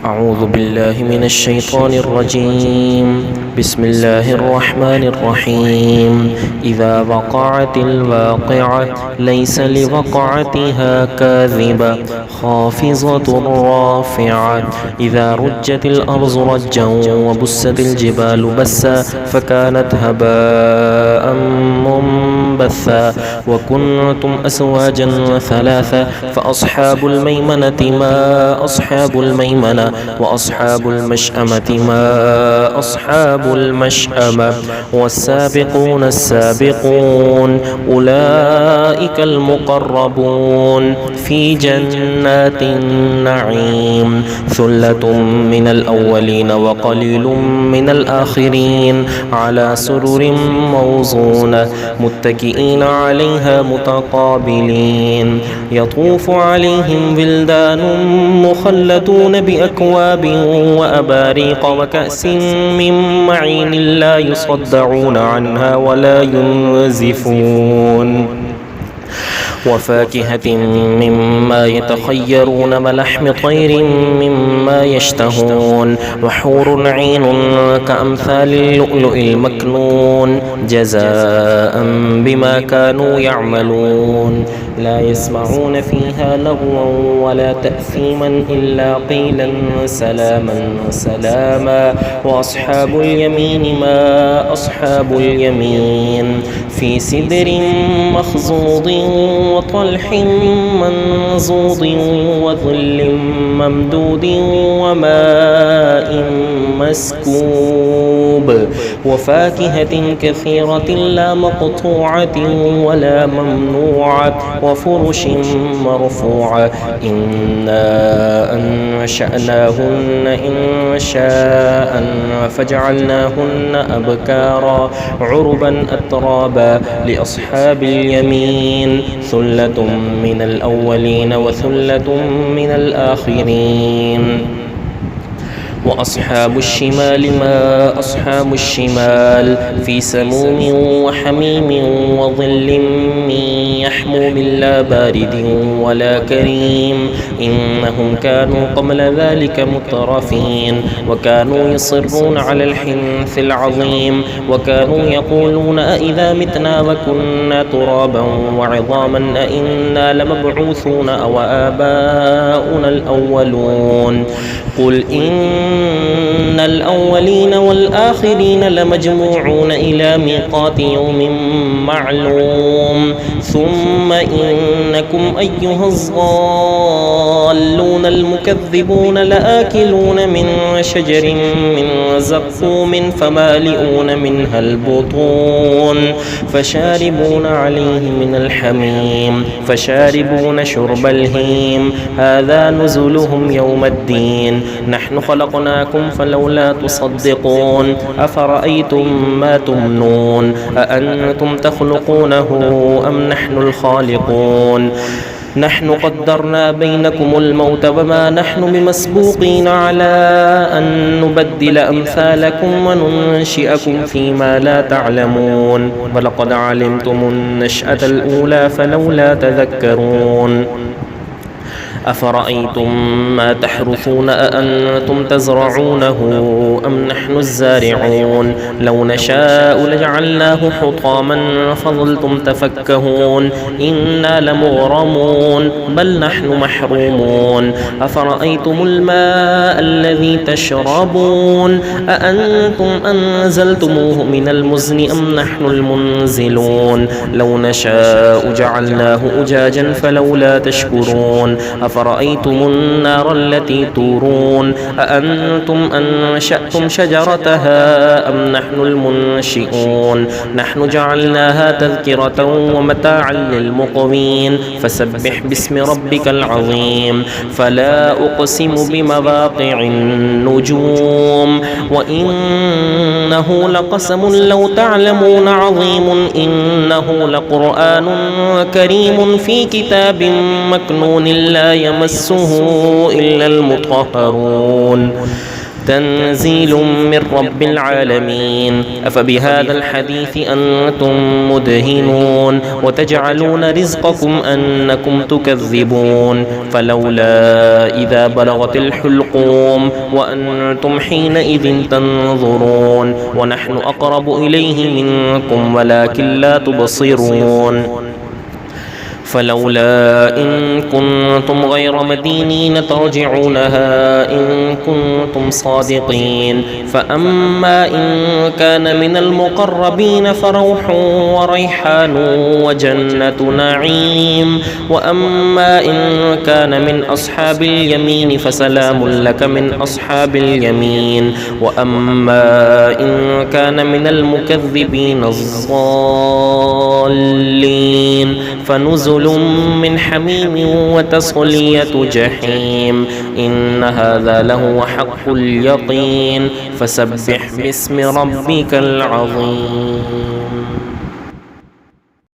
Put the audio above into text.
أعوذ بالله من الشيطان الرجيم. بسم الله الرحمن الرحيم. إذا وقعت الواقعة ليس لوقعتها كاذبة خافضة رافعة. إذا رجت الأرض رجا وبست الجبال بسا فكانت هباء منبثا وكنتم أزواجا ثلاثا فأصحاب الميمنة ما أصحاب الميمنة وأصحاب المشأمة ما أصحاب المشأمة والسابقون السابقون أولئك المقربون في جنات النعيم. ثلة من الأولين وقليل من الآخرين على سرر موضونة متكئين عليها متقابلين. يطوف عليهم ولدان مخلدون بأكواب وأباريق وكأس من معين لا يصدعون عنها ولا ينزفون. وفاكهة مما يتخيرون ولحم طير مما يشتهون وحور عين كأمثال اللؤلؤ المكنون جزاء بما كانوا يعملون. لا يسمعون فيها لغوا ولا تأثيما إلا قيلا سلاما سلاما. وأصحاب اليمين ما أصحاب اليمين في سدر مخضود وطلح منضود وظل ممدود وماء مسكوب وفاكهة كثيرة لا مقطوعة ولا ممنوعة وفرش مرفوعة. إنا أنشأناهن إنشاء فجعلناهن أبكارا عربا أترابا لأصحاب اليمين. ثلة من الأولين وثلة من الآخرين. وأصحاب الشمال ما أصحاب الشمال في سموم وحميم وظل من يحموم لا بارد ولا كريم. إنهم كانوا قبل ذلك مترفين وكانوا يصرون على الحنث العظيم وكانوا يقولون أإذا متنا وكنا ترابا وعظاما أإنا لمبعوثون أو آباؤنا الأولون. قل إن الأولين والآخرين لمجموعون إلى ميقات يوم معلوم. ثم إنكم أيها الضالون المكذبون لآكلون من شجر من زقوم فمالئون منها البطون فشاربون عليه من الحميم فشاربون شرب الهيم. هذا نزلهم يوم الدين. نحن خلقناكم فلولا تصدقون. أفرأيتم ما تمنون أأنتم تخلقونه أم نحن الخالقون. نحن قدرنا بينكم الموت وما نحن بمسبوقين على أن نبدل أمثالكم وننشئكم فيما لا تعلمون. ولقد علمتم النشأة الأولى فلولا تذكرون. أفرأيتم ما تحرثون أأنتم تزرعونه أم نحن الزارعون. لو نشاء لجعلناه حطاما فظلتم تفكهون. إنا لمغرمون بل نحن محرومون. أفرأيتم الماء الذي تشربون أأنتم أنزلتموه من المزن أم نحن المنزلون. لو نشاء جعلناه أجاجا فلولا تشكرون. أفرأيتم النار التي تورون أأنتم أنشأتم شجرتها أم نحن المنشئون. نحن جعلناها تذكرة ومتاعا للمقوين. فسبح باسم ربك العظيم. فلا أقسم بمواقع النجوم وإنه لقسم لو تعلمون عظيم. إنه لقرآن كريم في كتاب مكنون لا يمسه إلا المطهرون. تنزيل من رب العالمين. أفبهذا الحديث أنتم مدهنون وتجعلون رزقكم أنكم تكذبون. فلولا إذا بلغت الحلقوم وأنتم حينئذ تنظرون ونحن أقرب إليه منكم ولكن لا تبصرون. فلولا إن كنتم غير مدينين ترجعونها إن كنتم صادقين. فأما إن كان من المقربين فروح وريحان وجنة نعيم. وأما إن كان من أصحاب اليمين فسلام لك من أصحاب اليمين. وأما إن كان من المكذبين الضالين فنزل من حميم وتصلية جحيم. إن هذا لهو حق اليقين. فسبح باسم ربك العظيم.